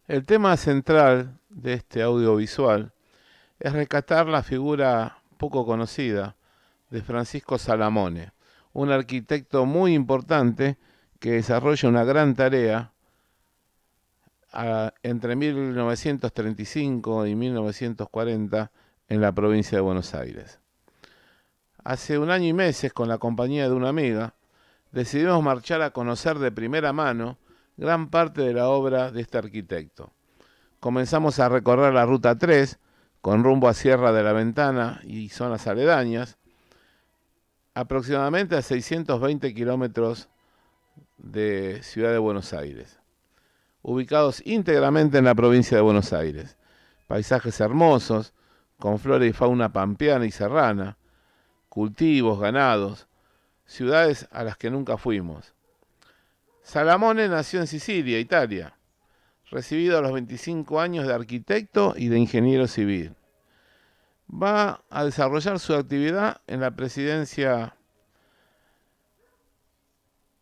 El tema central de este audiovisual es rescatar la figura poco conocida de Francisco Salamone, un arquitecto muy importante que desarrolla una gran tarea entre 1935 y 1940 en la provincia de Buenos Aires. Hace un año y meses, con la compañía de una amiga, decidimos marchar a conocer de primera mano gran parte de la obra de este arquitecto. Comenzamos a recorrer la Ruta 3 con rumbo a Sierra de la Ventana y zonas aledañas, aproximadamente a 620 kilómetros de Ciudad de Buenos Aires, ubicados íntegramente en la provincia de Buenos Aires. Paisajes hermosos, con flora y fauna pampeana y serrana, cultivos, ganados, ciudades a las que nunca fuimos. Salamone nació en Sicilia, Italia, recibido a los 25 años de arquitecto y de ingeniero civil. Va a desarrollar su actividad en la presidencia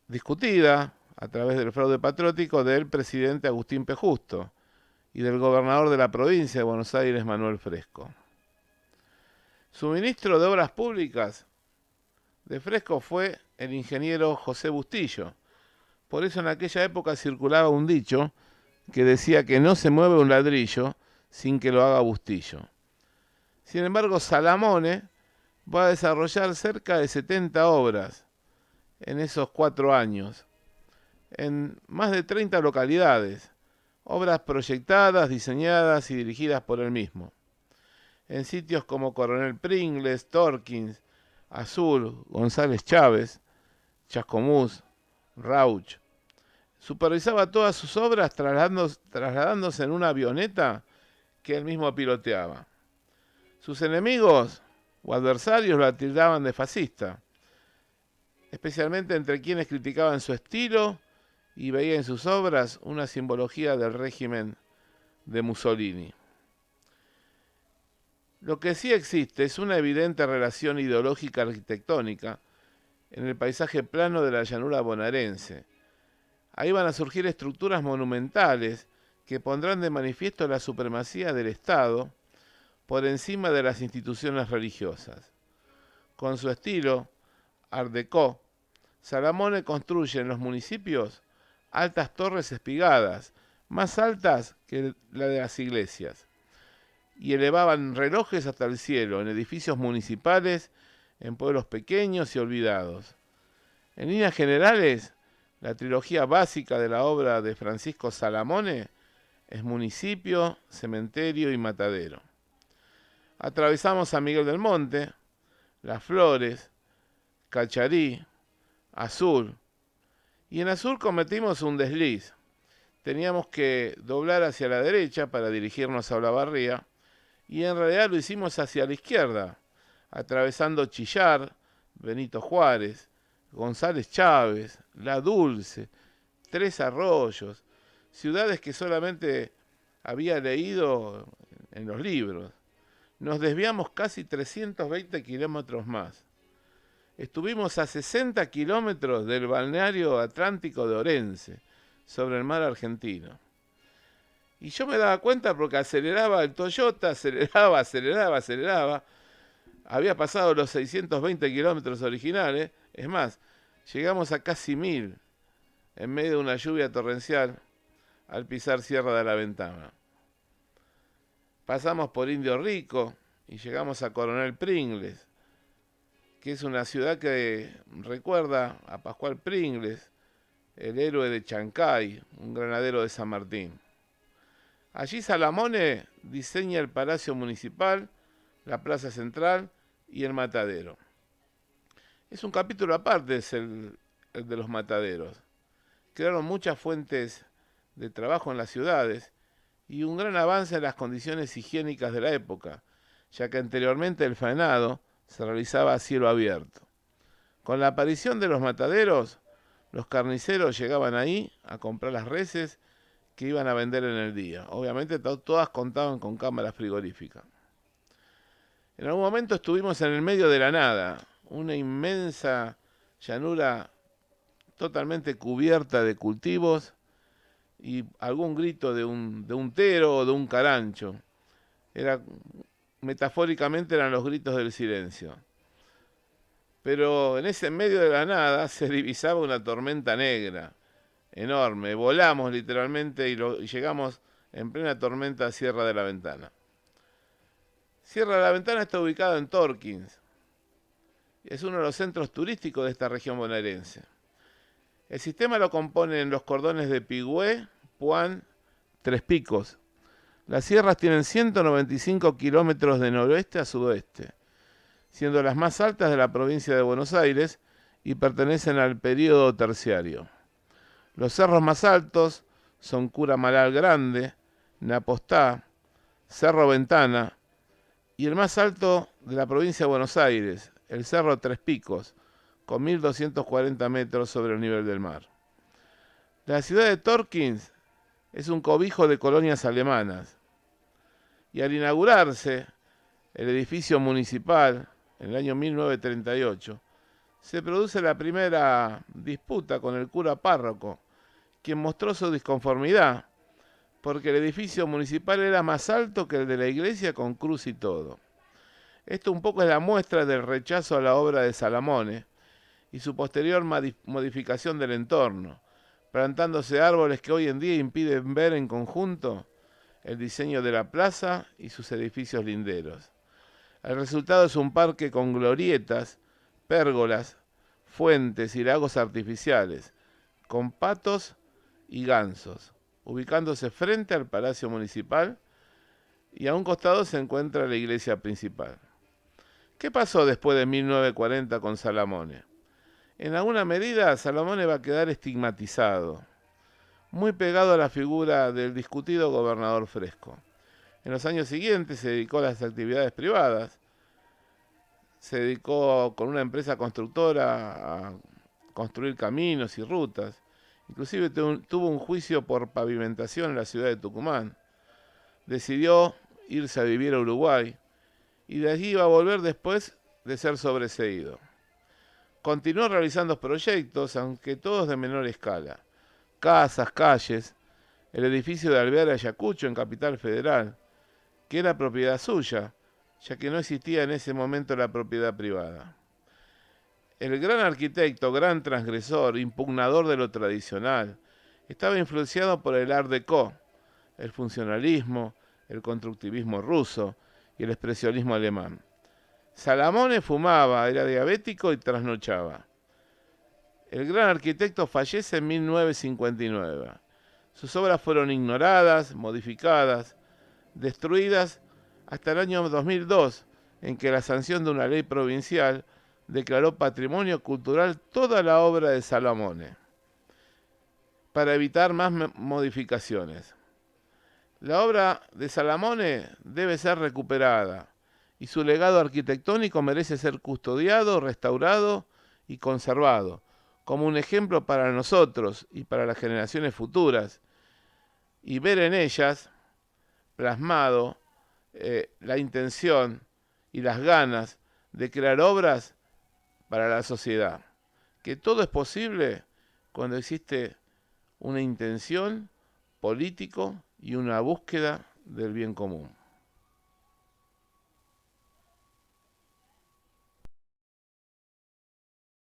discutida a través del fraude patriótico del presidente Agustín P. Justo y del gobernador de la provincia de Buenos Aires, Manuel Fresco. Su ministro de Obras Públicas de Fresco fue el ingeniero José Bustillo. Por eso en aquella época circulaba un dicho que decía que no se mueve un ladrillo sin que lo haga Bustillo. Sin embargo, Salamone va a desarrollar cerca de 70 obras en esos 4 años, en más de 30 localidades, obras proyectadas, diseñadas y dirigidas por él mismo, en sitios como Coronel Pringles, Torkins, Azul, González Chávez, Chascomús, Rauch. Supervisaba todas sus obras trasladándose en una avioneta que él mismo piloteaba. Sus enemigos o adversarios lo tildaban de fascista, especialmente entre quienes criticaban su estilo y veían en sus obras una simbología del régimen de Mussolini. Lo que sí existe es una evidente relación ideológica arquitectónica en el paisaje plano de la llanura bonaerense. Ahí van a surgir estructuras monumentales que pondrán de manifiesto la supremacía del Estado por encima de las instituciones religiosas. Con su estilo Art Deco, Salamone construye en los municipios altas torres espigadas, más altas que la de las iglesias, y elevaban relojes hasta el cielo en edificios municipales, en pueblos pequeños y olvidados. En líneas generales, la trilogía básica de la obra de Francisco Salamone es municipio, cementerio y matadero. Atravesamos San Miguel del Monte, Las Flores, Cacharí, Azul, y en Azul cometimos un desliz. Teníamos que doblar hacia la derecha para dirigirnos a Olavarría, y en realidad lo hicimos hacia la izquierda, atravesando Chillar, Benito Juárez, González Chávez, La Dulce, Tres Arroyos, ciudades que solamente había leído en los libros. Nos desviamos casi 320 kilómetros más. Estuvimos a 60 kilómetros del balneario atlántico de Orense, sobre el mar argentino. Y yo me daba cuenta porque aceleraba el Toyota, aceleraba. Había pasado los 620 kilómetros originales. Es más, llegamos a casi 1000 en medio de una lluvia torrencial al pisar Sierra de la Ventana. Pasamos por Indio Rico y llegamos a Coronel Pringles, que es una ciudad que recuerda a Pascual Pringles, el héroe de Chancay, un granadero de San Martín. Allí Salamone diseña el Palacio Municipal, la Plaza Central y el Matadero. Es un capítulo aparte, es el de los mataderos. Crearon muchas fuentes de trabajo en las ciudades y un gran avance en las condiciones higiénicas de la época, ya que anteriormente el faenado se realizaba a cielo abierto. Con la aparición de los mataderos, los carniceros llegaban ahí a comprar las reses que iban a vender en el día. Obviamente todas contaban con cámaras frigoríficas. En algún momento estuvimos en el medio de la nada, una inmensa llanura totalmente cubierta de cultivos y algún grito de un tero o de un carancho. Metafóricamente eran los gritos del silencio. Pero en ese medio de la nada se divisaba una tormenta negra, enorme. Volamos literalmente y llegamos en plena tormenta a Sierra de la Ventana. Sierra de la Ventana está ubicado en Torkins. Es uno de los centros turísticos de esta región bonaerense. El sistema lo componen los cordones de Pigüé, Puan, Tres Picos. Las sierras tienen 195 kilómetros de noroeste a sudoeste, siendo las más altas de la provincia de Buenos Aires y pertenecen al período terciario. Los cerros más altos son Curamalal Grande, Napostá, Cerro Ventana y el más alto de la provincia de Buenos Aires, el Cerro Tres Picos, con 1240 metros sobre el nivel del mar. La ciudad de Torkins es un cobijo de colonias alemanas y al inaugurarse el edificio municipal en el año 1938, se produce la primera disputa con el cura párroco, quien mostró su disconformidad, porque el edificio municipal era más alto que el de la iglesia con cruz y todo. Esto un poco es la muestra del rechazo a la obra de Salamone y su posterior modificación del entorno, plantándose árboles que hoy en día impiden ver en conjunto el diseño de la plaza y sus edificios linderos. El resultado es un parque con glorietas, pérgolas, fuentes y lagos artificiales, con patos y gansos, ubicándose frente al Palacio Municipal, y a un costado se encuentra la iglesia principal. ¿Qué pasó después de 1940 con Salamone? En alguna medida, Salamone va a quedar estigmatizado, muy pegado a la figura del discutido gobernador Fresco. En los años siguientes se dedicó a las actividades privadas, se dedicó con una empresa constructora a construir caminos y rutas, inclusive tuvo un juicio por pavimentación en la ciudad de Tucumán. Decidió irse a vivir a Uruguay y de allí iba a volver después de ser sobreseído. Continuó realizando proyectos, aunque todos de menor escala. Casas, calles, el edificio de Alvear Ayacucho en Capital Federal, que era propiedad suya, ya que no existía en ese momento la propiedad privada. El gran arquitecto, gran transgresor, impugnador de lo tradicional, estaba influenciado por el Art Deco, el funcionalismo, el constructivismo ruso y el expresionismo alemán. Salamone fumaba, era diabético y trasnochaba. El gran arquitecto fallece en 1959. Sus obras fueron ignoradas, modificadas, destruidas hasta el año 2002, en que la sanción de una ley provincial declaró patrimonio cultural toda la obra de Salamone, para evitar más modificaciones. La obra de Salamone debe ser recuperada y su legado arquitectónico merece ser custodiado, restaurado y conservado, como un ejemplo para nosotros y para las generaciones futuras, y ver en ellas plasmado la intención y las ganas de crear obras para la sociedad. Que todo es posible cuando existe una intención político y una búsqueda del bien común.